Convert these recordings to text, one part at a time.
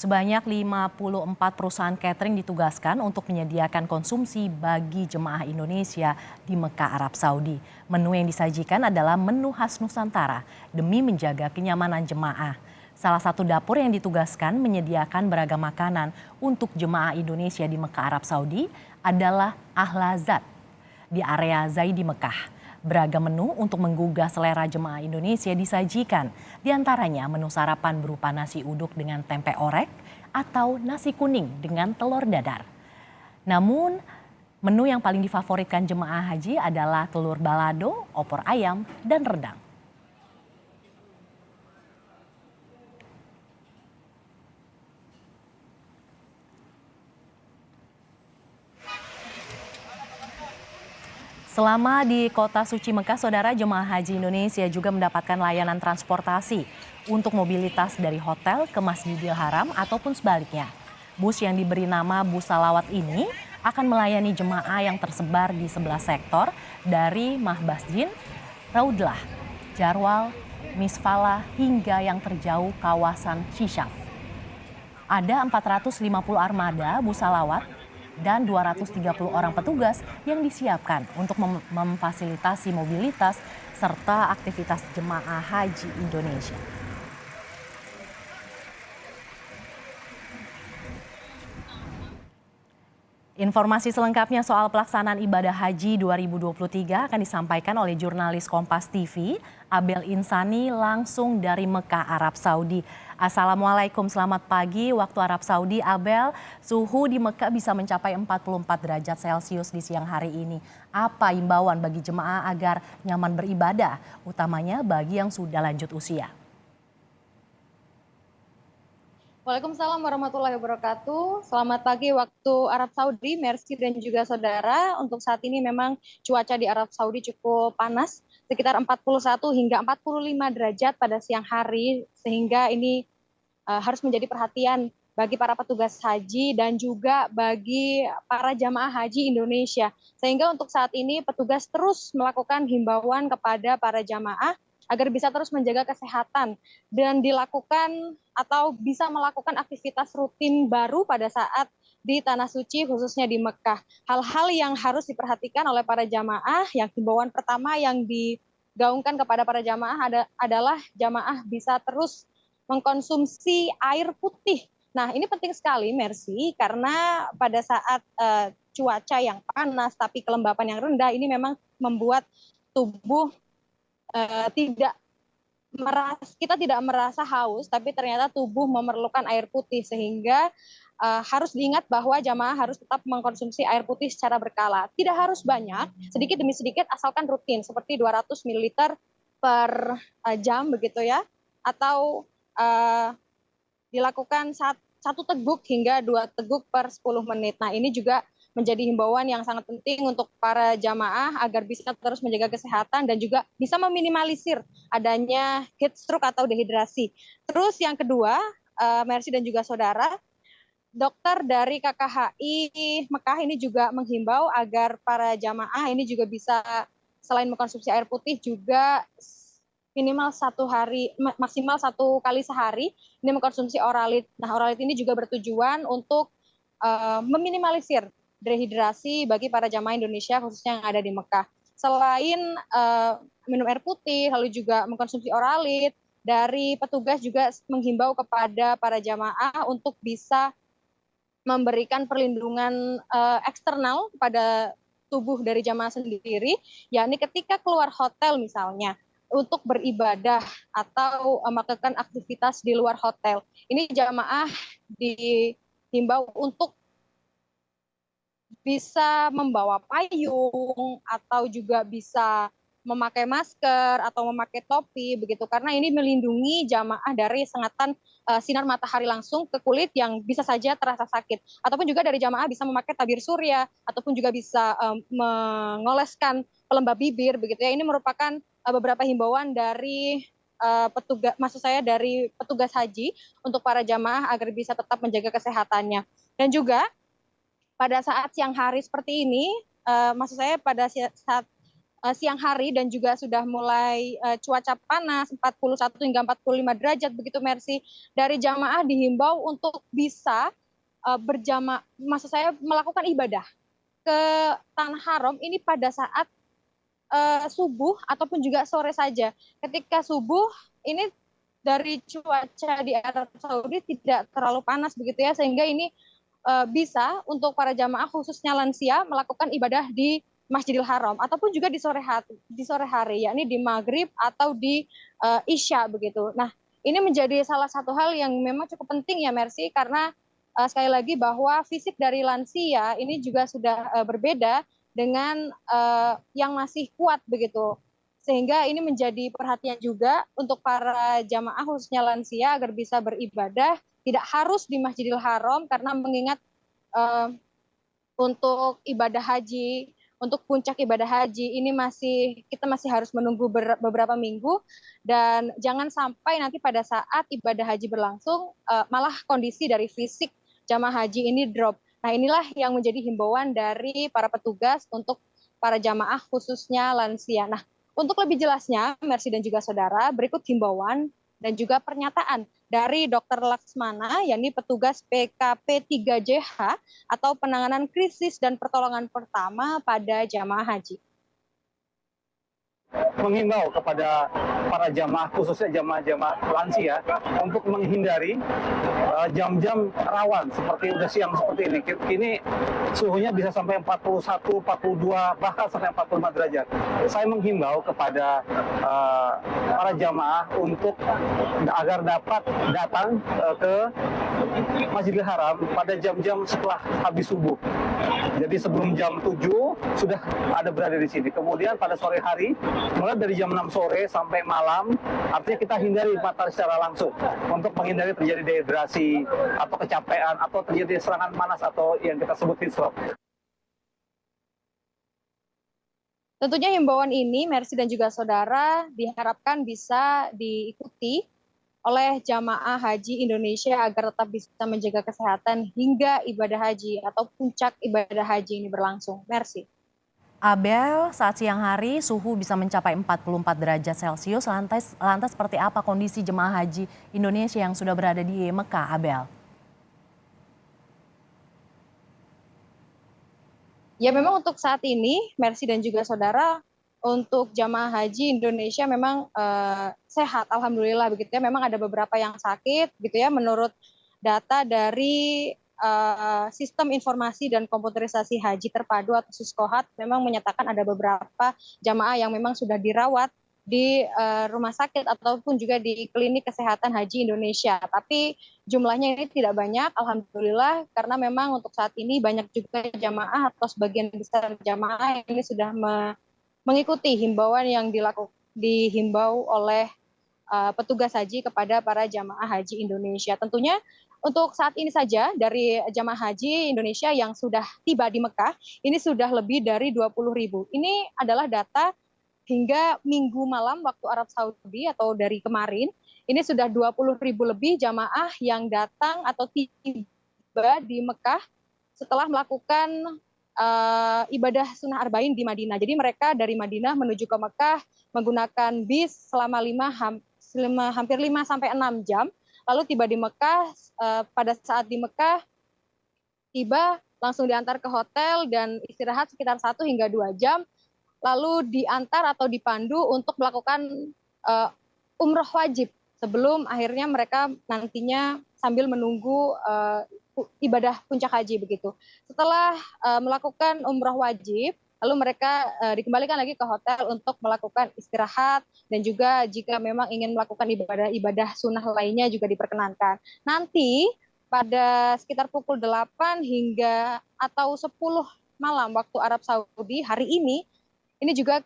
Sebanyak 54 perusahaan catering ditugaskan untuk menyediakan konsumsi bagi jemaah Indonesia di Mekah, Arab Saudi. Menu yang disajikan adalah menu khas Nusantara demi menjaga kenyamanan jemaah. Salah satu dapur yang ditugaskan menyediakan beragam makanan untuk jemaah Indonesia di Mekah, Arab Saudi adalah Ahlazat di area Zaidi Mekah. Beragam menu untuk menggugah selera jemaah Indonesia disajikan. Di antaranya menu sarapan berupa nasi uduk dengan tempe orek atau nasi kuning dengan telur dadar. Namun menu yang paling difavoritkan jemaah haji adalah telur balado, opor ayam, dan rendang. Selama di kota suci Mekah, saudara, jemaah haji Indonesia juga mendapatkan layanan transportasi untuk mobilitas dari hotel ke Masjidil Haram ataupun sebaliknya. Bus yang diberi nama Bus Salawat ini akan melayani jemaah yang tersebar di 11 sektor dari Mahbasjin, Raudlah, Jarwal, Misfalah hingga yang terjauh kawasan Syishaf. Ada 450 armada bus salawat dan 230 orang petugas yang disiapkan untuk memfasilitasi mobilitas serta aktivitas jemaah haji Indonesia. Informasi selengkapnya soal pelaksanaan ibadah haji 2023 akan disampaikan oleh jurnalis Kompas TV, Abel Insani langsung dari Mekah, Arab Saudi. Assalamualaikum, selamat pagi waktu Arab Saudi. Abel, suhu di Mekah bisa mencapai 44 derajat Celcius di siang hari ini. Apa imbauan bagi jemaah agar nyaman beribadah, utamanya bagi yang sudah lanjut usia? Waalaikumsalam warahmatullahi wabarakatuh. Selamat pagi waktu Arab Saudi, Mercy dan juga saudara. Untuk saat ini memang cuaca di Arab Saudi cukup panas, sekitar 41 hingga 45 derajat pada siang hari, sehingga ini harus menjadi perhatian bagi para petugas haji dan juga bagi para jamaah haji Indonesia. Sehingga untuk saat ini petugas terus melakukan himbauan kepada para jamaah agar bisa terus menjaga kesehatan dan dilakukan atau bisa melakukan aktivitas rutin baru pada saat di Tanah Suci khususnya di Mekah. Hal-hal yang harus diperhatikan oleh para jamaah, yang himbauan pertama yang digaungkan kepada para jamaah adalah jamaah bisa terus mengkonsumsi air putih. Nah, ini penting sekali, Mercy, karena pada saat cuaca yang panas tapi kelembapan yang rendah ini memang membuat tubuh kita tidak merasa haus, tapi ternyata tubuh memerlukan air putih, sehingga harus diingat bahwa jamaah harus tetap mengkonsumsi air putih secara berkala. Tidak harus banyak, sedikit demi sedikit asalkan rutin, seperti 200 ml per jam begitu ya, atau dilakukan satu teguk hingga 2 teguk per 10 menit. Nah, ini juga menjadi himbauan yang sangat penting untuk para jamaah agar bisa terus menjaga kesehatan dan juga bisa meminimalisir adanya heat stroke atau dehidrasi. Terus yang kedua, Mercy dan juga saudara, dokter dari KKHI Mekah ini juga menghimbau agar para jamaah ini juga bisa selain mengkonsumsi air putih juga minimal maksimal 1 kali sehari ini mengkonsumsi oralit. Nah, oralit ini juga bertujuan untuk meminimalisir dehidrasi bagi para jamaah Indonesia khususnya yang ada di Mekah. Selain minum air putih, lalu juga mengkonsumsi oralit, dari petugas juga menghimbau kepada para jamaah untuk bisa memberikan perlindungan eksternal pada tubuh dari jamaah sendiri, yakni ketika keluar hotel misalnya untuk beribadah atau melakukan aktivitas di luar hotel. Ini jamaah dihimbau untuk bisa membawa payung atau juga bisa memakai masker atau memakai topi begitu, karena ini melindungi jamaah dari sengatan sinar matahari langsung ke kulit yang bisa saja terasa sakit, ataupun juga dari jamaah bisa memakai tabir surya ataupun juga bisa mengoleskan pelembab bibir begitu ya. Ini merupakan beberapa himbauan dari dari petugas haji untuk para jamaah agar bisa tetap menjaga kesehatannya. Dan juga pada saat siang hari seperti ini, maksud saya pada saat siang hari dan juga sudah mulai cuaca panas 41 hingga 45 derajat begitu Mercy. Dari jamaah dihimbau untuk bisa berjamaah, maksud saya melakukan ibadah ke Tanah Haram ini pada saat subuh ataupun juga sore saja. Ketika subuh ini dari cuaca di Arab Saudi tidak terlalu panas begitu ya, sehingga ini bisa untuk para jamaah khususnya lansia melakukan ibadah di Masjidil Haram ataupun juga di sore hari yakni di maghrib atau di isya begitu. Nah, ini menjadi salah satu hal yang memang cukup penting ya Mercy, karena sekali lagi bahwa fisik dari lansia ini juga sudah berbeda dengan yang masih kuat begitu. Sehingga ini menjadi perhatian juga untuk para jamaah khususnya lansia agar bisa beribadah tidak harus di Masjidil Haram, karena mengingat untuk ibadah haji, untuk puncak ibadah haji ini kita masih harus menunggu beberapa minggu, dan jangan sampai nanti pada saat ibadah haji berlangsung malah kondisi dari fisik jamaah haji ini drop. Nah, inilah yang menjadi himbauan dari para petugas untuk para jamaah khususnya lansia. Nah, untuk lebih jelasnya, Mercy dan juga saudara, berikut himbauan dan juga pernyataan dari Dr. Laksmana, yakni petugas PKP 3JH atau penanganan krisis dan pertolongan pertama pada jamaah haji. Menghimbau kepada para jamaah, khususnya jamaah-jamaah lansia, untuk menghindari jam-jam rawan seperti udah siang seperti ini. Kini suhunya bisa sampai 41, 42, bahkan sampai 45 derajat. Saya menghimbau kepada para jamaah untuk agar dapat datang ke Masjidil Haram pada jam-jam setelah habis subuh. Jadi sebelum jam 7 sudah ada berada di sini. Kemudian pada sore hari, mulai dari jam 6 sore sampai malam, artinya kita hindari matahari secara langsung untuk menghindari terjadi dehidrasi atau kecapean atau terjadi serangan panas atau yang kita sebut heat stroke. Tentunya himbauan ini, Mercy dan juga saudara, diharapkan bisa diikuti oleh jamaah haji Indonesia agar tetap bisa menjaga kesehatan hingga ibadah haji atau puncak ibadah haji ini berlangsung. Mercy. Abel, saat siang hari suhu bisa mencapai 44 derajat Celcius. Lantas seperti apa kondisi jemaah haji Indonesia yang sudah berada di Mekah, Abel? Ya, memang untuk saat ini, Mercy dan juga saudara, untuk jamaah haji Indonesia memang sehat, alhamdulillah begitu ya. Memang ada beberapa yang sakit gitu ya. Menurut data dari Sistem Informasi dan Komputerisasi Haji Terpadu atau Siskohat, memang menyatakan ada beberapa jamaah yang memang sudah dirawat di rumah sakit ataupun juga di klinik kesehatan haji Indonesia. Tapi jumlahnya ini tidak banyak, alhamdulillah, karena memang untuk saat ini banyak juga jamaah atau sebagian besar jamaah ini sudah mengikuti himbauan yang dihimbau oleh petugas haji kepada para jamaah haji Indonesia. Tentunya untuk saat ini saja dari jamaah haji Indonesia yang sudah tiba di Mekah, ini sudah lebih dari 20.000. Ini adalah data hingga minggu malam waktu Arab Saudi atau dari kemarin, ini sudah 20.000 lebih jamaah yang datang atau tiba di Mekah setelah melakukan ibadah sunnah arba'in di Madinah. Jadi mereka dari Madinah menuju ke Mekah menggunakan bis selama hampir 5 sampai 6 jam. Lalu tiba di Mekah, pada saat di Mekah tiba langsung diantar ke hotel dan istirahat sekitar 1 hingga 2 jam. Lalu diantar atau dipandu untuk melakukan umroh wajib sebelum akhirnya mereka nantinya sambil menunggu ibadah puncak haji begitu. Setelah melakukan umroh wajib, lalu mereka dikembalikan lagi ke hotel untuk melakukan istirahat dan juga jika memang ingin melakukan ibadah sunnah lainnya juga diperkenankan. Nanti pada sekitar pukul 8 hingga atau 10 malam waktu Arab Saudi hari ini juga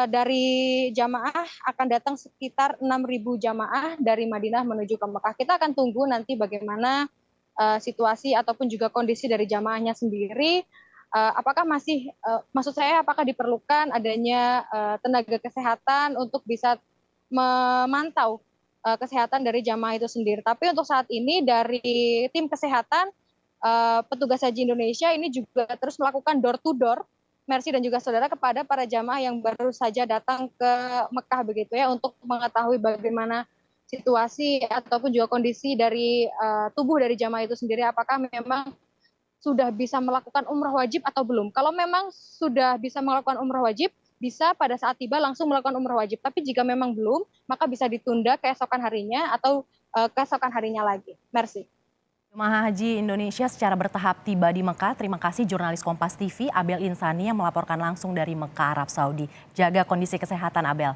dari jamaah akan datang sekitar 6.000 jamaah dari Madinah menuju ke Mekah. Kita akan tunggu nanti bagaimana situasi ataupun juga kondisi dari jamaahnya sendiri. Apakah maksud saya apakah diperlukan adanya tenaga kesehatan untuk bisa memantau kesehatan dari jamaah itu sendiri. Tapi untuk saat ini dari tim kesehatan petugas haji Indonesia ini juga terus melakukan door to door Mercy dan juga saudara, kepada para jamaah yang baru saja datang ke Mekah begitu ya, untuk mengetahui bagaimana situasi ataupun juga kondisi dari tubuh dari jamaah itu sendiri, apakah memang sudah bisa melakukan umrah wajib atau belum. Kalau memang sudah bisa melakukan umrah wajib, bisa pada saat tiba langsung melakukan umrah wajib. Tapi jika memang belum, maka bisa ditunda keesokan harinya atau keesokan harinya lagi. Mercy. Jemaah Haji Indonesia secara bertahap tiba di Mekah. Terima kasih jurnalis Kompas TV Abel Insani yang melaporkan langsung dari Mekah, Arab Saudi. Jaga kondisi kesehatan, Abel.